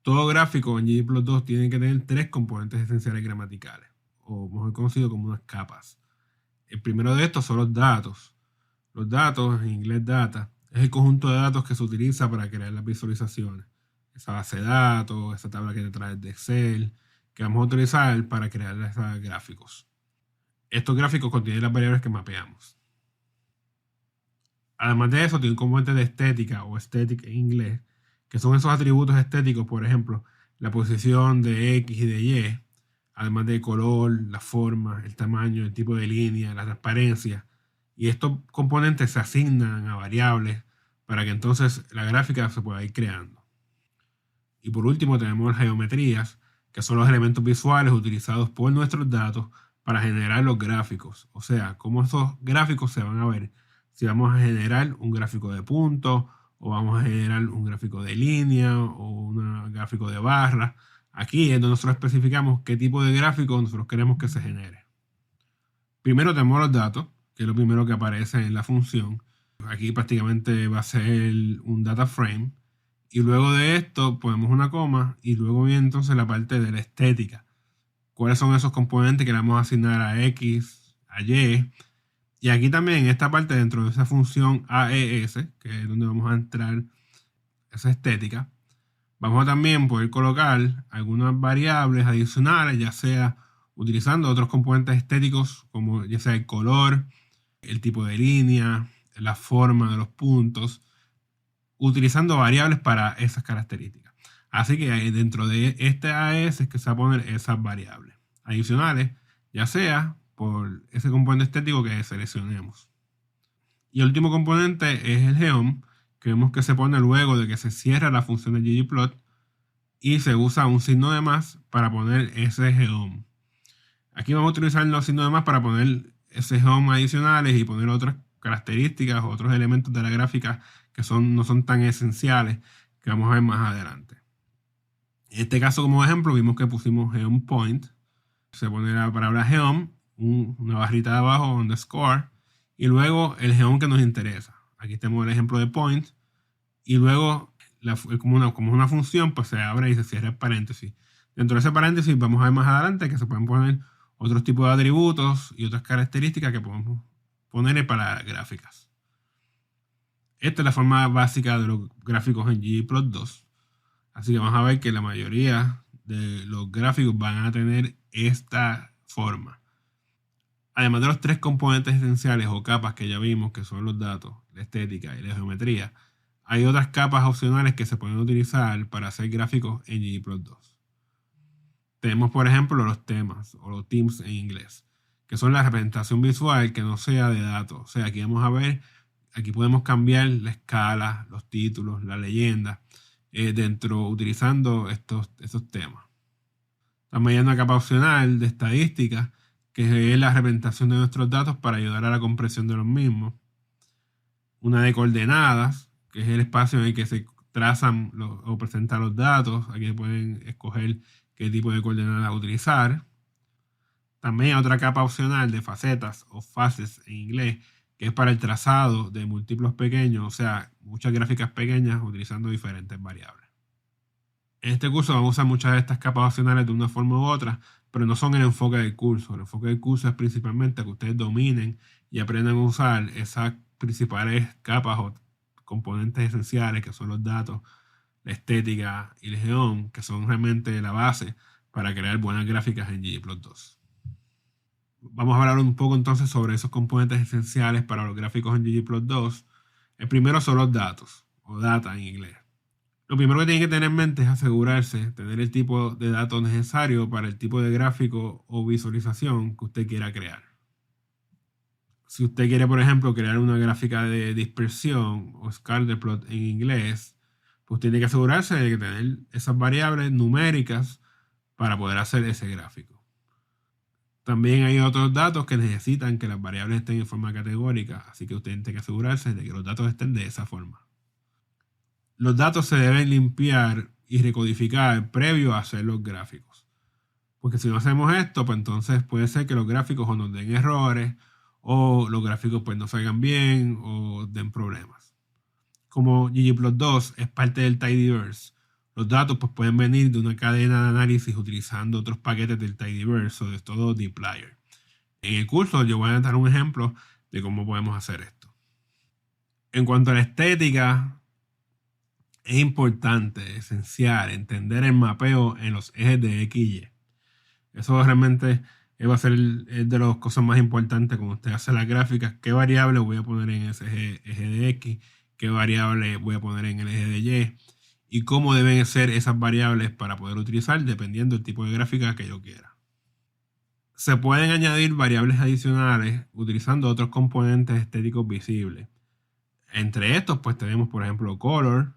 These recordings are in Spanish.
Todo gráfico en ggplot2 tiene que tener tres componentes esenciales gramaticales, o mejor conocido como unas capas. El primero de estos son los datos. Los datos, en inglés data, es el conjunto de datos que se utiliza para crear las visualizaciones. Esa base de datos, esa tabla que te trae de Excel, que vamos a utilizar para crear esos gráficos. Estos gráficos contienen las variables que mapeamos. Además de eso, tiene un componente de estética o aesthetic en inglés, que son esos atributos estéticos, por ejemplo, la posición de X y de Y, además del color, la forma, el tamaño, el tipo de línea, la transparencia. Y estos componentes se asignan a variables para que entonces la gráfica se pueda ir creando. Y por último tenemos las geometrías, que son los elementos visuales utilizados por nuestros datos para generar los gráficos. O sea, cómo esos gráficos se van a ver. Si vamos a generar un gráfico de puntos, o vamos a generar un gráfico de línea, o un gráfico de barra. Aquí es donde nosotros especificamos qué tipo de gráfico nosotros queremos que se genere. Primero tenemos los datos, que es lo primero que aparece en la función. Aquí prácticamente va a ser un data frame. Y luego de esto ponemos una coma y luego viene entonces la parte de la estética. ¿Cuáles son esos componentes que le vamos a asignar a X, a Y? Y aquí también en esta parte dentro de esa función AES, que es donde vamos a entrar esa estética, vamos a también poder colocar algunas variables adicionales, ya sea utilizando otros componentes estéticos como ya sea el color, el tipo de línea, la forma de los puntos, utilizando variables para esas características. Así que dentro de este AES es que se va a poner esas variables adicionales, ya sea por ese componente estético que seleccionemos. Y el último componente es el geom, que vemos que se pone luego de que se cierra la función de ggplot y se usa un signo de más para poner ese geom. Aquí vamos a utilizar los signos de más para poner ese geom adicionales y poner otras características, otros elementos de la gráfica que no son tan esenciales, que vamos a ver más adelante. En este caso, como ejemplo, vimos que pusimos geom point, se pone la palabra geom, una barrita de abajo, underscore, y luego el geom que nos interesa. Aquí tenemos el ejemplo de point, y luego, como una función, pues se abre y se cierra el paréntesis. Dentro de ese paréntesis vamos a ver más adelante que se pueden poner otros tipos de atributos y otras características que podemos poner para gráficas. Esta es la forma básica de los gráficos en ggplot2. Así que vamos a ver que la mayoría de los gráficos van a tener esta forma. Además de los tres componentes esenciales o capas que ya vimos, que son los datos, la estética y la geometría, hay otras capas opcionales que se pueden utilizar para hacer gráficos en ggplot2. Tenemos, por ejemplo, los temas o los themes en inglés, que son la representación visual que no sea de datos. O sea, aquí vamos a ver, aquí podemos cambiar la escala, los títulos, la leyenda, utilizando estos temas. También hay una capa opcional de estadística, que es la representación de nuestros datos para ayudar a la comprensión de los mismos. Una de coordenadas, que es el espacio en el que se trazan o presentan los datos. Aquí pueden escoger qué tipo de coordenadas utilizar. También hay otra capa opcional de facetas o faces en inglés, que es para el trazado de múltiplos pequeños, o sea, muchas gráficas pequeñas utilizando diferentes variables. En este curso vamos a usar muchas de estas capas opcionales de una forma u otra, pero no son el enfoque del curso. El enfoque del curso es principalmente que ustedes dominen y aprendan a usar esas principales capas o componentes esenciales que son los datos, la estética y el geom, que son realmente la base para crear buenas gráficas en ggplot2. Vamos a hablar un poco entonces sobre esos componentes esenciales para los gráficos en ggplot2. El primero son los datos, o data en inglés. Lo primero que tienen que tener en mente es asegurarse de tener el tipo de datos necesario para el tipo de gráfico o visualización que usted quiera crear. Si usted quiere, por ejemplo, crear una gráfica de dispersión o scatterplot en inglés, pues tiene que asegurarse de tener esas variables numéricas para poder hacer ese gráfico. También hay otros datos que necesitan que las variables estén en forma categórica, así que usted tiene que asegurarse de que los datos estén de esa forma. Los datos se deben limpiar y recodificar previo a hacer los gráficos. Porque si no hacemos esto, pues entonces puede ser que los gráficos o nos den errores, o los gráficos pues no salgan bien, o den problemas. Como ggplot2 es parte del Tidyverse, Los datos pues, pueden venir de una cadena de análisis utilizando otros paquetes del Tidyverse o de todo dplyr. En el curso yo voy a dar un ejemplo de cómo podemos hacer esto. En cuanto a la estética, es importante, esencial, entender el mapeo en los ejes de X y Y. Eso realmente va a ser de las cosas más importantes cuando usted hace las gráficas. ¿Qué variable voy a poner en ese eje de X? ¿Qué variable voy a poner en el eje de Y? Y cómo deben ser esas variables para poder utilizar dependiendo del tipo de gráfica que yo quiera. Se pueden añadir variables adicionales utilizando otros componentes estéticos visibles. Entre estos, pues tenemos, por ejemplo, color,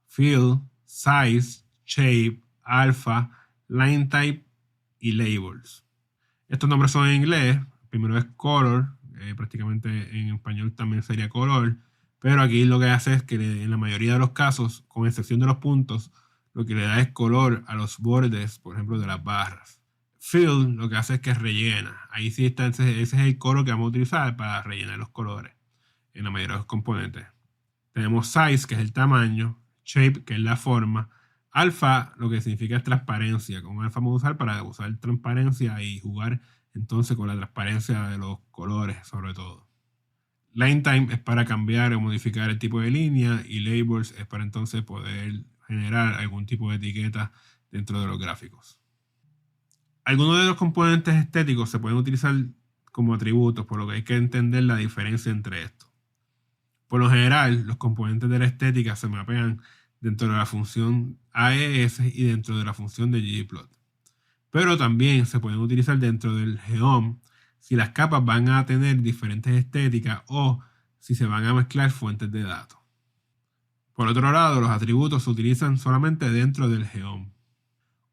fill, size, shape, alpha, line type y labels. Estos nombres son en inglés. Primero es color, prácticamente en español también sería color, pero aquí lo que hace es que en la mayoría de los casos, con excepción de los puntos, lo que le da es color a los bordes, por ejemplo, de las barras. Fill lo que hace es que rellena. Ahí sí está, ese es el color que vamos a utilizar para rellenar los colores en la mayoría de los componentes. Tenemos size, que es el tamaño, shape, que es la forma, alfa, lo que significa es transparencia. Con alfa vamos a usar para usar transparencia y jugar entonces con la transparencia de los colores, sobre todo. Line time es para cambiar o modificar el tipo de línea y labels es para entonces poder generar algún tipo de etiqueta dentro de los gráficos. Algunos de los componentes estéticos se pueden utilizar como atributos, por lo que hay que entender la diferencia entre estos. Por lo general, los componentes de la estética se mapean dentro de la función AES y dentro de la función de ggplot. Pero también se pueden utilizar dentro del geom si las capas van a tener diferentes estéticas o si se van a mezclar fuentes de datos. Por otro lado, los atributos se utilizan solamente dentro del geom.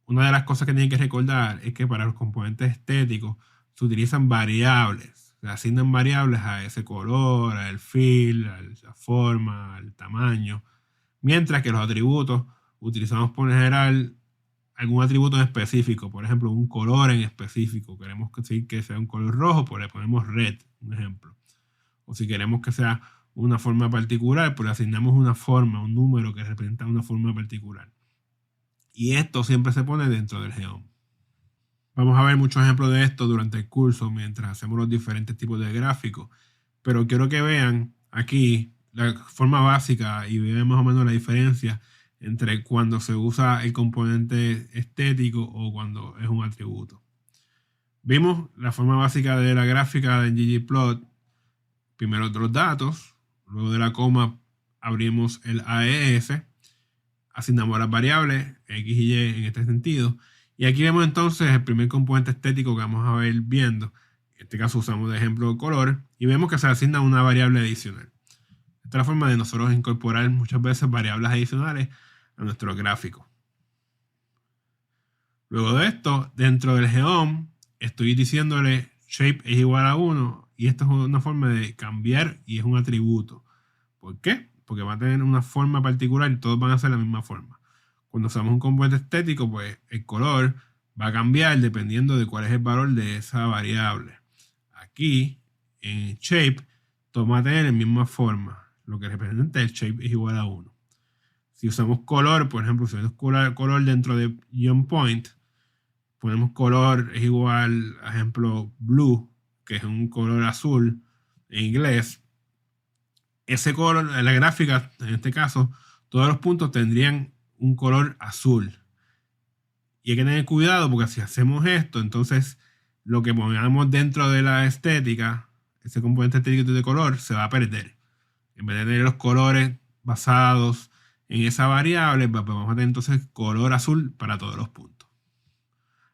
Una de las cosas que tienen que recordar es que para los componentes estéticos se utilizan variables. Se asignan variables a ese color, al fill, a la forma, al tamaño. Mientras que los atributos utilizamos por general algún atributo en específico. Por ejemplo, un color en específico. Queremos decir que sea un color rojo, pues le ponemos red, un ejemplo. O si queremos que sea una forma particular, pues le asignamos una forma, un número que representa una forma particular. Y esto siempre se pone dentro del geom. Vamos a ver muchos ejemplos de esto durante el curso mientras hacemos los diferentes tipos de gráficos. Pero quiero que vean aquí la forma básica y vean más o menos la diferencia entre cuando se usa el componente estético o cuando es un atributo. Vimos la forma básica de la gráfica de ggplot. Primero los datos, luego de la coma abrimos el AES, asignamos las variables X y Y en este sentido. Y aquí vemos entonces el primer componente estético que vamos a ver viendo. En este caso usamos de ejemplo color y vemos que se asigna una variable adicional. Esta es la forma de nosotros incorporar muchas veces variables adicionales a nuestro gráfico. Luego de esto, dentro del geom, estoy diciéndole shape es igual a 1 y esto es una forma de cambiar y es un atributo. ¿Por qué? Porque va a tener una forma particular y todos van a ser la misma forma. Cuando usamos un componente estético, pues el color va a cambiar dependiendo de cuál es el valor de esa variable. Aquí, en shape, todo va a tener la misma forma. Lo que representa el shape es igual a 1. Si usamos color, por ejemplo, si usamos color dentro de point, ponemos color es igual, por ejemplo, blue, que es un color azul en inglés. Ese color, en la gráfica, en este caso, todos los puntos tendrían un color azul. Y hay que tener cuidado porque si hacemos esto, entonces lo que pongamos dentro de la estética, ese componente estético de color, se va a perder. En vez de tener los colores basados en esa variable, pues vamos a tener entonces color azul para todos los puntos.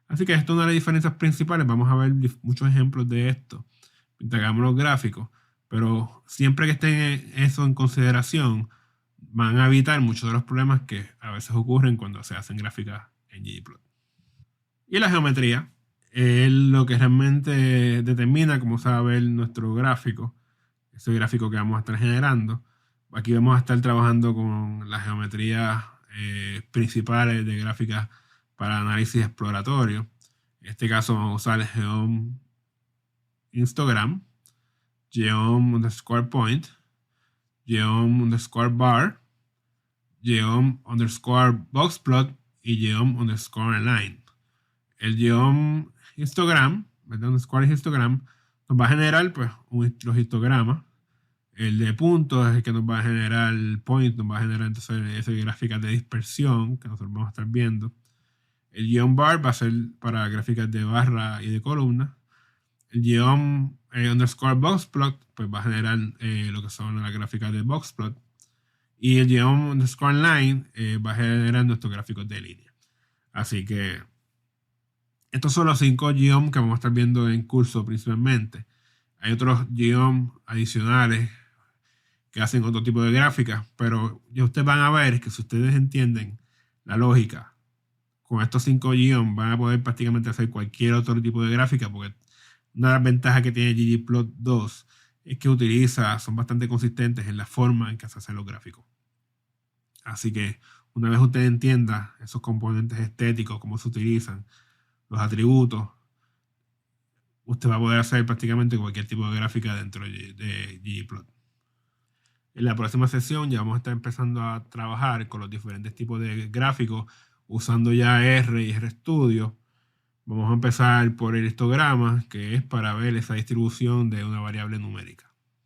Así que esto es una de las diferencias principales. Vamos a ver muchos ejemplos de esto mientras hagamos los gráficos. Pero siempre que estén eso en consideración, van a evitar muchos de los problemas que a veces ocurren cuando se hacen gráficas en ggplot. Y la geometría es lo que realmente determina cómo se va a ver nuestro gráfico, ese gráfico que vamos a estar generando. Aquí vamos a estar trabajando con las geometrías principales de gráficas para análisis exploratorio. En este caso vamos a usar el geom histogram, geom_point, geom_bar, geom_boxplot y geom_align. El geom histogram, ¿verdad? Underscore histogram, nos va a generar pues, los histogramas. El de puntos es el que nos va a generar el point, nos va a generar entonces esas gráficas de dispersión que nosotros vamos a estar viendo. El geom bar va a ser para gráficas de barra y de columna. El geom underscore boxplot pues va a generar lo que son las gráficas de boxplot. Y el geom underscore line va a generar nuestros gráficos de línea. Así que estos son los 5 geom que vamos a estar viendo en curso principalmente. Hay otros geom adicionales que hacen otro tipo de gráficas, pero ya ustedes van a ver que si ustedes entienden la lógica, con estos 5 geom van a poder prácticamente hacer cualquier otro tipo de gráfica, porque una de las ventajas que tiene ggplot 2 es que son bastante consistentes en la forma en que se hacen los gráficos. Así que una vez usted entienda esos componentes estéticos, cómo se utilizan, los atributos, usted va a poder hacer prácticamente cualquier tipo de gráfica dentro de ggplot. En la próxima sesión ya vamos a estar empezando a trabajar con los diferentes tipos de gráficos usando ya R y RStudio. Vamos a empezar por el histograma, que es para ver esa distribución de una variable numérica.